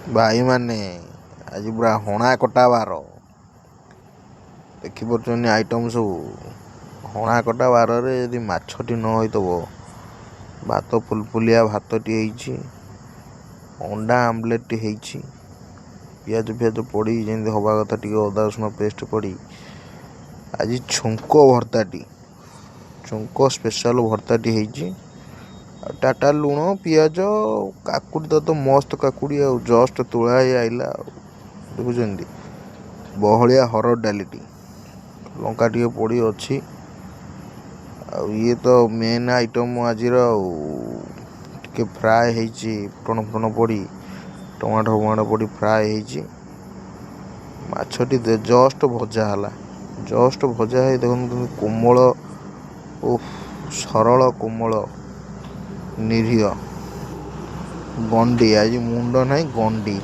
ଭାଇମାନେ ଆଜି ପୁରା ହଣା କଟା ବାର। ଦେଖିପାରୁଛନ୍ତି ଆଇଟମ୍ ସବୁ। ହଣା କଟା ବାରରେ ଯଦି ମାଛଟି ନ ହେଇଥିବ, ଭାତ ଫୁଲଫୁଲିଆ ଭାତଟି ହେଇଛି, ଅଣ୍ଡା ଆମଲେଟ୍ଟି ହେଇଛି, ପିଆଜ ଫିଆଜ ପଡ଼ି ଯେମିତି ହେବା କଥା ଟିକେ ଅଦା ରସୁଣ ପେଷ୍ଟ ପଡ଼ି, ଆଜି ଛୁଙ୍କ ଭର୍ତ୍ତାଟି, ଛୁଙ୍କ ସ୍ପେଶାଲ ଭର୍ତ୍ତାଟି ହେଇଛି। ଆଉ ଟାଟା ଲୁଣ ପିଆଜ କାକୁଡ଼ି ତ ମସ୍ତ କାକୁଡ଼ି ଆଉ ଜଷ୍ଟ ତୋଳା ହେଇ ଆଇଲା ଆଉ ଦେଖୁଛନ୍ତି। ବହଳିଆ ହରଡ଼ ଡାଲିଟି, ଲଙ୍କା ଟିକେ ପଡ଼ି ଅଛି। ଆଉ ଇଏ ତ ମେନ୍ ଆଇଟମ୍ ଆଜିର ଆଉ ଟିକେ ଫ୍ରାଏ ହେଇଛି, ଫୁଟଣ ଫୁଟଣ ପଡ଼ି ଟମାଟୋ ଫମାଟୋ ପଡ଼ି ଫ୍ରାଏ ହେଇଛି। ମାଛଟି ଜଷ୍ଟ ଭଜା ହେଲା, ଜଷ୍ଟ ଭଜା ହେଇ ଦେଖନ୍ତୁ କୋମଳ ଓ ସରଳ କୋମଳ ନିରୀହ ଗଣ୍ଡି, ଆଜି ମୁଣ୍ଡ ନାହିଁ ଗଣ୍ଡି।